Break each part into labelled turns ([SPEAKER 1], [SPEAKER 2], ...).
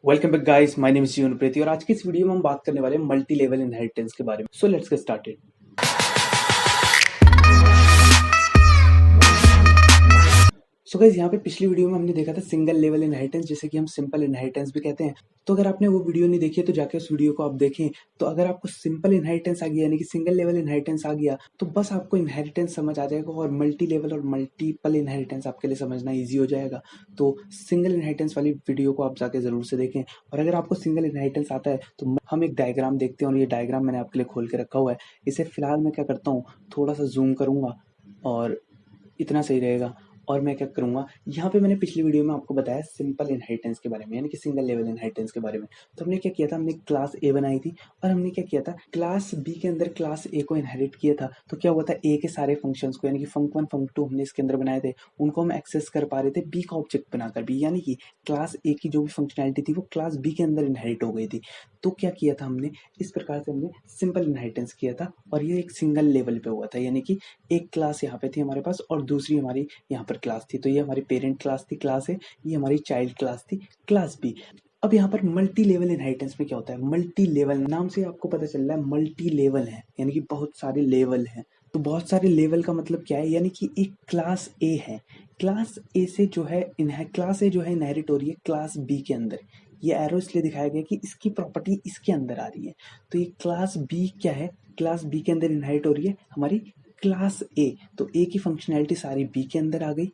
[SPEAKER 1] Welcome back guys, my name is जीवन प्रीति और आज की इस वीडियो में हम बात करने वाले हैं मल्टी लेवल इनहेरिटेंस के बारे में। So let's get started. So guys, यहाँ पे पिछली वीडियो में हमने देखा था सिंगल लेवल इनहेरिटेंस, जैसे कि हम सिंपल इनहेरिटेंस भी कहते हैं। तो अगर आपने वो वीडियो नहीं देखी है तो जाके उस वीडियो को आप देखें। तो अगर आपको सिंपल इनहेरिटेंस आ गया यानी कि सिंगल लेवल इनहेरिटेंस आ गया तो बस आपको इनहेरिटेंस समझ आ जाएगा और मल्टी लेवल और मल्टीपल इनहेरिटेंस आपके लिए समझना ईजी हो जाएगा। तो सिंगल इनहेरिटेंस वाली वीडियो को आप जाके जरूर से देखें। और अगर आपको सिंगल इनहेरिटेंस आता है तो हम एक डायग्राम देखते हैं और ये डायग्राम मैंने आपके लिए खोल के रखा हुआ है। इसे फिलहाल मैं क्या करता हूँ, थोड़ा सा जूम करूंगा और इतना सही रहेगा। और मैं क्या करूंगा, यहाँ पे मैंने पिछली वीडियो में आपको बताया सिंपल इनहेरिटेंस के बारे में यानी कि सिंगल लेवल इनहेरिटेंस के बारे में। तो हमने क्या किया था, हमने क्लास ए बनाई थी और हमने क्या किया था, क्लास बी के अंदर क्लास ए को इनहेरिट किया था। तो क्या हुआ था, ए के सारे फंक्शंस को यानी कि फंक वन फंक टू हमने इसके अंदर बनाए थे, उनको हम एक्सेस कर पा रहे थे बी का ऑब्जेक्ट बनाकर भी, यानी कि क्लास ए की जो भी फंक्शनैलिटी थी वो क्लास बी के अंदर इनहेरिट हो गई थी। तो क्या किया था हमने, इस प्रकार से हमने सिंपल इनहेरिटेंस किया था और ये एक सिंगल लेवल पे हुआ था, यानी कि एक क्लास यहाँ पे थी हमारे पास और दूसरी हमारी यहाँ पर क्लास थी। तो ये हमारी पेरेंट क्लास थी क्लास ए, ये हमारी चाइल्ड क्लास थी क्लास बी। अब यहाँ पर मल्टी लेवल इनहेरिटेंस में क्या होता है, मल्टी लेवल नाम से आपको पता चल रहा है मल्टी लेवल है यानी कि बहुत सारे लेवल हैं। तो बहुत सारे लेवल का मतलब क्या है, यानी कि एक क्लास ए है, क्लास ए से जो है क्लास ए जो है इनहेरिट हो रही है क्लास बी के अंदर। ये एरो इसलिए दिखाया गया कि इसकी प्रॉपर्टी इसके अंदर आ रही है। तो ये क्लास बी क्या है, क्लास बी के अंदर इनहेरिट हो रही है हमारी क्लास ए। तो ए की फंक्शनैलिटी सारी बी के अंदर आ गई।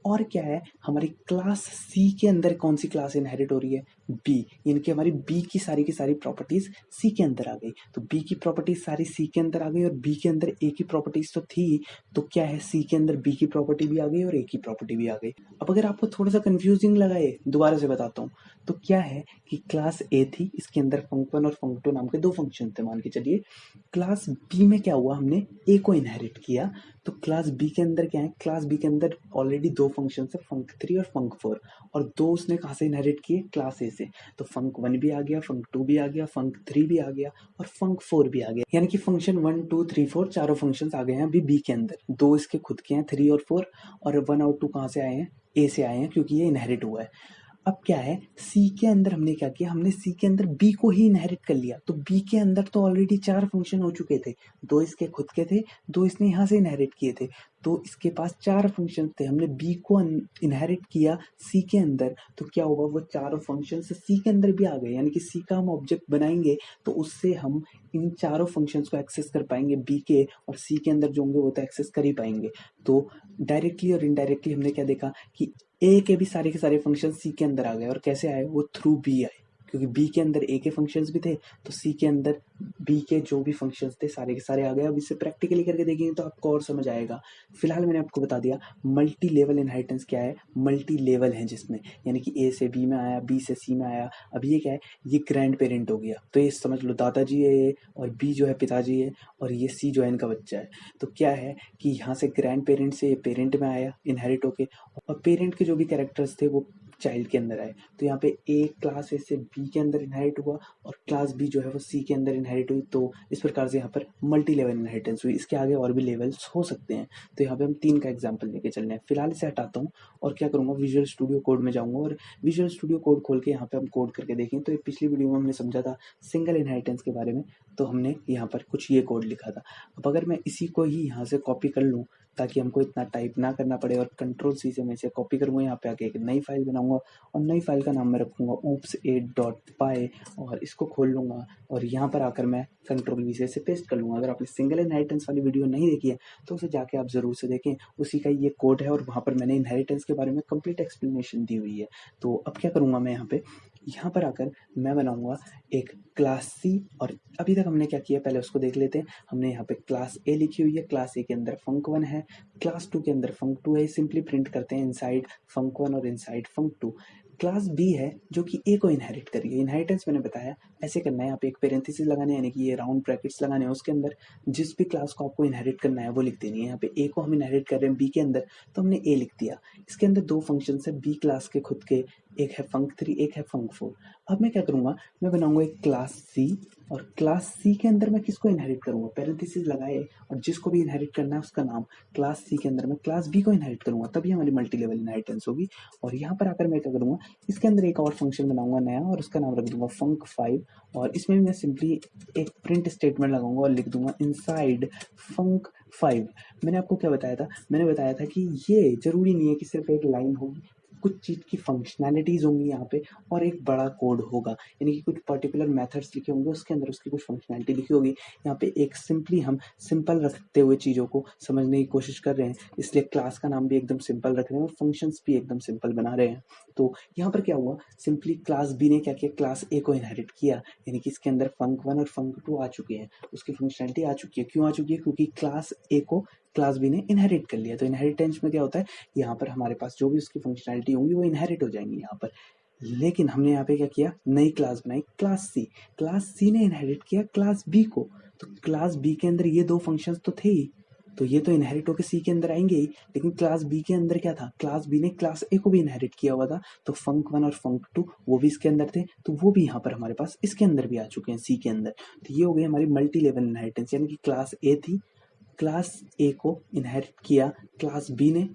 [SPEAKER 1] और क्या है, हमारी क्लास सी के अंदर कौन सी क्लास इनहेरिट हो रही है, बी, यानी कि हमारी बी की सारी प्रॉपर्टीज सी के अंदर आ गई। तो बी की प्रॉपर्टीज सारी सी के अंदर आ गई और बी के अंदर ए की प्रॉपर्टीज तो थी, तो क्या है, सी के अंदर बी की प्रॉपर्टी भी आ गई और ए की प्रॉपर्टी भी आ गई। अब अगर आपको थोड़ा सा कंफ्यूजिंग लगा है, दोबारा से बताता हूँ। तो क्या है कि क्लास ए थी, इसके अंदर फंक वन और फंक टू नाम के दो फंक्शन थे मान के चलिए। क्लास बी में क्या हुआ, हमने ए को इनहेरिट किया। तो क्लास बी के अंदर क्या है, क्लास बी के अंदर ऑलरेडी दो फंक्शन है, फंक थ्री और फंक फोर, और दो उसने कहाँ से इनहेरिट किए, क्लास ए से। तो फंक वन भी आ गया, फंक टू भी आ गया, फंक थ्री भी आ गया और फंक फोर भी आ गया, यानी कि function one two three four चारों फंक्शन आ गए हैं अभी बी के अंदर। दो इसके खुद के हैं, थ्री और फोर, और वन और टू कहाँ से आए हैं, ए से आए हैं, क्योंकि ये इनहेरिट हुआ है। अब क्या है, सी के अंदर हमने क्या किया, हमने सी के अंदर बी को ही इनहेरिट कर लिया। तो बी के अंदर तो ऑलरेडी चार फंक्शन हो चुके थे, दो इसके खुद के थे, दो इसने यहाँ से इनहेरिट किए थे। तो इसके पास चार फंक्शन थे, हमने बी को इनहेरिट किया सी के अंदर। तो क्या होगा, वो चारों फंक्शन सी के अंदर भी आ गए, यानी कि सी का हम ऑब्जेक्ट बनाएंगे तो उससे हम इन चारों फंक्शंस को एक्सेस कर पाएंगे बी के, और सी के अंदर जो होंगे वो तो एक्सेस कर ही पाएंगे। तो डायरेक्टली और इनडायरेक्टली हमने क्या देखा कि ए के भी सारे के सारे फंक्शन सी के अंदर आ गए, और कैसे आए, वो थ्रू बी आए, क्योंकि बी के अंदर ए के फंक्शंस भी थे तो सी के अंदर बी के जो भी फंक्शंस थे सारे के सारे आ गए। अब इसे प्रैक्टिकली करके देखेंगे तो आपको और समझ आएगा। फिलहाल मैंने आपको बता दिया मल्टी लेवल इनहेरिटेंस क्या है, मल्टी लेवल है जिसमें, यानी कि ए से बी में आया, बी से सी में आया। अब ये क्या है, ये ग्रैंड पेरेंट हो गया, तो ये समझ लो दादाजी है ये, और बी जो है पिताजी है, और ये सी जो है इनका बच्चा है। तो क्या है कि यहाँ से ग्रैंड पेरेंट से पेरेंट में आया इनहेरिट होके, और पेरेंट के जो भी कैरेक्टर्स थे वो चाइल्ड के अंदर आए। तो यहाँ पे ए क्लास ए से बी के अंदर इनहेरिट हुआ और क्लास बी जो है वो सी के अंदर इनहेरिट हुई। तो इस प्रकार से यहाँ पर मल्टी लेवल इनहेरिटेंस हुई। इसके आगे और भी लेवल्स हो सकते हैं, तो यहाँ पे हम तीन का एग्जाम्पल लेके चलने हैं। फिलहाल इसे हटाता हूँ और क्या करूँगा, विजुअल स्टूडियो कोड में जाऊँगा और विजुअल स्टूडियो कोड खोल के यहाँ पे हम कोड करके देखें। तो पिछली वीडियो में हमने समझा था सिंगल इनहेरिटेंस के बारे में, तो हमने यहाँ पर कुछ ये कोड लिखा था। अब अगर मैं इसी को ही यहाँ से कॉपी कर लूँ ताकि हमको इतना टाइप ना करना पड़े, और कंट्रोल सी से मैं इसे कॉपी करूँगा, यहाँ पे आके एक नई फाइल बनाऊंगा और नई फाइल का नाम मैं रखूंगा oops8.py, और इसको खोल लूंगा और यहाँ पर आकर मैं कंट्रोल वी से इसे पेस्ट कर लूंगा। अगर आपने सिंगल इनहेरिटेंस वाली वीडियो नहीं देखी है तो उसे जाके आप जरूर से देखें, उसी का ये कोड है और वहाँ पर मैंने इनहेरिटेंस के बारे में कंप्लीट एक्सप्लेनेशन दी हुई है। तो अब क्या करूँगा, मैं यहाँ पर आकर मैं बनाऊंगा एक क्लास सी, और अभी तक हमने क्या किया पहले उसको देख लेते हैं। हमने यहाँ पे क्लास ए लिखी हुई है, क्लास ए के अंदर फंक वन है, क्लास टू के अंदर फंक टू है, सिंपली प्रिंट करते हैं इनसाइड फंक वन और inside func two. Class B है जो कि ए को इनहेरिट करिए, इनहेरिटेंस मैंने बताया ऐसे करना है, यहाँ पे एक पेरेंथेसिस लगाने हैं, यानी कि ये राउंड ब्रैकेट्स लगाने हैं, उसके अंदर जिस भी क्लास को आपको इनहेरिट करना है वो लिख देनी है। यहाँ पे ए को हम इनहेरिट कर रहे हैं बी के अंदर, तो हमने ए लिख दिया। इसके अंदर दो फंक्शन है, बी क्लास के खुद के, एक है func3, एक है func4। अब मैं क्या करूंगा, मैं बनाऊंगा एक क्लास सी, और क्लास सी के अंदर मैं किसको इनहेरिट करूंगा, पैरेंथेसिस लगाए, और जिसको भी इनहेरिट करना है उसका नाम, क्लास सी के अंदर मैं क्लास बी को इनहेरिट करूंगा, तभी हमारी मल्टी लेवल इनहेरिटेंस होगी। और यहाँ पर आकर मैं क्या करूंगा, इसके अंदर एक और फंक्शन बनाऊंगा नया, और उसका नाम रख दूंगा func5, और इसमें मैं सिंपली एक प्रिंट स्टेटमेंट लगाऊंगा और लिख दूंगा इनसाइड func5। मैंने आपको क्या बताया था, मैंने बताया था कि ये जरूरी नहीं है कि सिर्फ एक लाइन होगी, कुछ चीज की फंक्शनैलिटीज होंगी यहाँ पे, और एक बड़ा कोड होगा, यानी कि कुछ पर्टिकुलर मेथड्स लिखे होंगे, उसके अंदर उसकी कुछ फंक्शनैलिटी लिखी होगी। यहाँ पे एक सिंपली हम सिंपल रखते हुए चीजों को समझने की कोशिश कर रहे हैं, इसलिए क्लास का नाम भी एकदम सिंपल रख रहे हैं और फंक्शंस भी एकदम सिंपल बना रहे हैं। तो यहाँ पर क्या हुआ, सिंपली क्लास बी ने क्या किया, क्लास ए को इनहेरिट किया, यानी कि इसके अंदर func1 और func2 आ चुके हैं, उसकी फंक्शनैलिटी आ चुकी है। क्यों आ चुकी है, क्योंकि क्लास ए को क्लास बी ने इनहेरिट कर लिया। तो इनहेरिटेंस में क्या होता है, यहाँ पर हमारे पास जो भी उसकी फंक्शनैलिटी होंगी वो इनहेरिट हो जाएंगी यहाँ पर। लेकिन हमने यहाँ पे क्या किया, नई क्लास बनाई क्लास सी, क्लास सी ने इनहेरिट किया क्लास बी को, तो क्लास बी के अंदर ये दो फंक्शंस तो थे ही, तो ये तो इनहेरिट होकर सी के अंदर आएंगे ही, लेकिन क्लास बी के अंदर क्या था, क्लास बी ने क्लास ए को भी इनहेरिट किया हुआ था, तो func1 और func2 वो भी इसके अंदर थे, तो वो भी यहाँ पर हमारे पास इसके अंदर भी आ चुके हैं सी के अंदर। तो ये हो गई हमारी मल्टी लेवल इनहेरिटेंस, यानी कि क्लास ए थी, क्लास ए को इनहेरिट किया क्लास बी ने,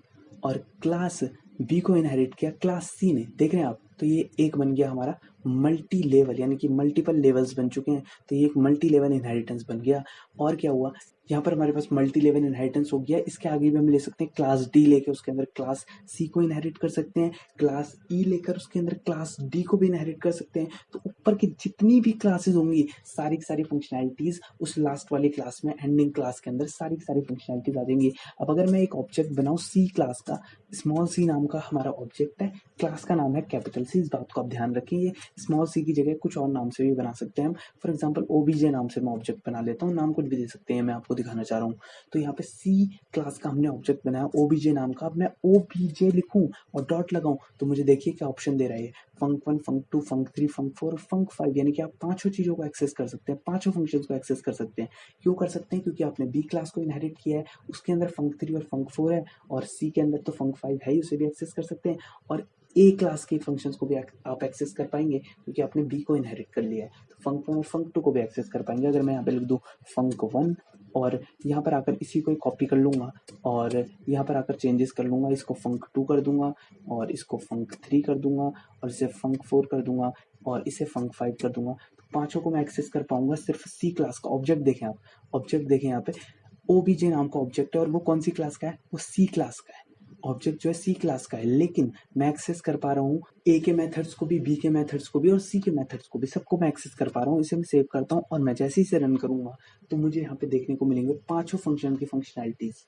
[SPEAKER 1] और क्लास बी को इनहेरिट किया क्लास सी ने। देख रहे हैं आप, तो ये एक बन गया हमारा मल्टी लेवल, यानी कि मल्टीपल लेवल्स बन चुके हैं, तो ये एक मल्टी लेवल इनहेरिटेंस बन गया। और क्या हुआ, यहाँ पर हमारे पास मल्टी लेवल इनहेरिटेंस हो गया, इसके आगे भी हम ले सकते हैं क्लास डी लेके उसके अंदर क्लास सी को इनहेरिट कर सकते हैं, क्लास ई लेकर उसके अंदर क्लास डी को भी इनहेरिट कर सकते हैं। तो ऊपर की जितनी भी क्लासेस होंगी सारी की सारी फंक्शनैलिटीज उस लास्ट वाली क्लास में, एंडिंग क्लास के अंदर सारी की सारी फंक्शनैलिटीज आ जाएंगी। अब अगर मैं एक ऑब्जेक्ट बनाऊं सी क्लास का, स्मॉल सी नाम का हमारा ऑब्जेक्ट है, क्लास का नाम है कैपिटल सी, इस बात को आप ध्यान रखिए, स्मॉल सी की जगह कुछ और नाम से भी बना सकते हैं हम। फॉर एग्जाम्पल ओबीजे नाम से मैं ऑब्जेक्ट बना लेता हूँ, नाम कुछ भी दे सकते हैं, मैं आपको दिखाना चाह रहा हूँ। तो यहाँ पे सी क्लास का हमने ऑब्जेक्ट बनाया ओबीजे नाम का, अब मैं ओबीजे लिखूं और डॉट लगाऊं, तो मुझे देखिए क्या ऑप्शन दे रहा है, func1 func2 func3 func4 और func5, यानी कि आप पांचों चीजों को एक्सेस कर सकते हैं, पांचों फंक्शंस को एक्सेस कर सकते हैं। क्यों कर सकते हैं, क्योंकि आपने बी क्लास को इनहेरिट किया है, उसके अंदर func3 और func4 है, और सी के अंदर तो func5 है ही, उसे भी एक्सेस कर सकते हैं, और ए क्लास के फंक्शंस को भी आप एक्सेस कर पाएंगे क्योंकि आपने बी को इनहेरिट कर लिया है, तो func1 और func2 को भी एक्सेस कर पाएंगे। अगर मैं यहाँ पे लिख दूं func1, और यहाँ पर आकर इसी को कॉपी कर लूंगा, और यहाँ पर आकर चेंजेस कर लूंगा, इसको func2 कर दूंगा, और इसको func3 कर दूंगा, और इसे func4 कर दूंगा, और इसे func5 कर दूंगा, तो पांचों को मैं एक्सेस कर पाऊंगा सिर्फ सी क्लास का ऑब्जेक्ट। देखें आप, ऑब्जेक्ट देखें यहाँ पे, ओबीजे नाम का ऑब्जेक्ट है, और वो कौन सी क्लास का है, वो सी क्लास का है, ऑब्जेक्ट जो है सी क्लास का है, लेकिन मैं एक्सेस कर पा रहा हूँ ए के मेथड्स को भी, बी के मेथड्स को भी, और सी के मेथड्स को भी, सबको मैं एक्सेस कर पा रहा हूँ। इसे मैं सेव करता हूँ, और मैं जैसे ही इसे रन करूंगा तो मुझे यहाँ पे देखने को मिलेंगे पांचों फंक्शन की फंक्शनैलिटीज।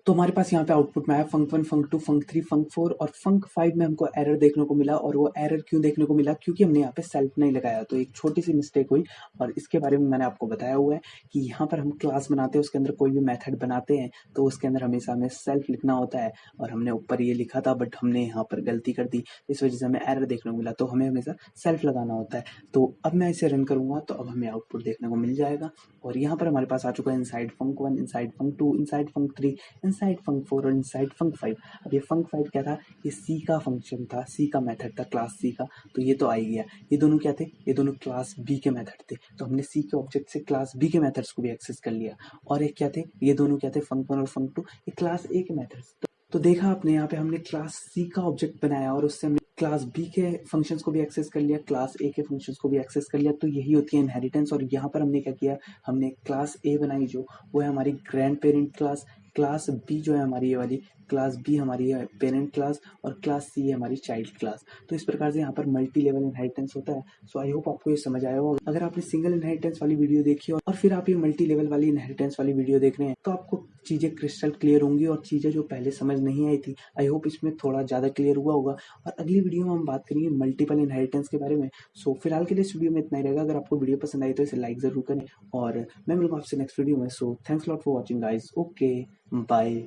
[SPEAKER 1] तो हमारे पास यहाँ पे आउटपुट में आया func1 func2 func3 func4 और func5 में हमको एरर देखने को मिला, और वो एरर क्यों देखने को मिला, क्योंकि हमने यहाँ पे सेल्फ नहीं लगाया, तो एक छोटी सी मिस्टेक हुई, और इसके बारे में मैंने आपको बताया हुआ है कि यहाँ पर हम क्लास बनाते हैं, उसके अंदर कोई भी मेथड बनाते हैं तो उसके अंदर हमेशा हमें सेल्फ लिखना होता है, और हमने ऊपर ये लिखा था बट हमने यहाँ पर गलती कर दी, इस वजह से हमें एरर देखने को मिला, तो हमें हमेशा सेल्फ लगाना होता है। तो अब मैं इसे रन करूंगा तो अब हमें आउटपुट देखने को मिल जाएगा, और यहाँ पर हमारे पास आ चुका है inside func1, inside func2, inside func3, inside func4 और इनसाइड func5। अब ये func5 क्या था, ये सी का फंक्शन था, सी का मेथड था क्लास सी का, तो ये तो आ ही गया। ये दोनों क्या थे, ये दोनों क्लास बी के मेथड थे, तो हमने सी के ऑब्जेक्ट से क्लास बी के मेथड्स को भी एक्सेस कर लिया। और एक क्या थे, ये दोनों क्या थे, func1 और func2, ये क्लास ए के मेथड्स। तो देखा आपने, यहाँ पे हमने क्लास सी का ऑब्जेक्ट बनाया और उससे हमने क्लास बी के फंक्शंस को भी एक्सेस कर लिया, क्लास ए के फंक्शंस को भी एक्सेस कर लिया, तो यही होती है इनहेरिटेंस। और यहाँ पर हमने क्या किया, हमने क्लास ए बनाई जो वो है हमारी grand parent class, class B जो है हमारी ये वाली क्लास बी हमारी है पेरेंट क्लास, और क्लास सी है हमारी चाइल्ड क्लास। तो इस प्रकार से यहाँ पर मल्टी लेवल इनहेरिटेंस होता है। सो आई होप आपको ये समझ आया होगा। अगर आपने सिंगल इनहेरिटेंस वाली वीडियो देखी और फिर आप ये मल्टी लेवल वाली इनहेरिटेंस वाली वीडियो देख रहे हैं तो आपको चीजें क्रिस्टल क्लियर होंगी, और चीजें जो पहले समझ नहीं आई थी आई होप इसमें थोड़ा ज्यादा क्लियर हुआ होगा। और अगली वीडियो में हम बात करेंगे मल्टीपल इनहेरिटेंस के बारे में। सो फिलहाल के लिए इस वीडियो में इतना ही रहेगा। अगर आपको वीडियो पसंद आई तो इसे लाइक जरूर करें, और मैं मिलूंगा आपसे नेक्स्ट वीडियो में। So thanks lot for watching guys, okay bye.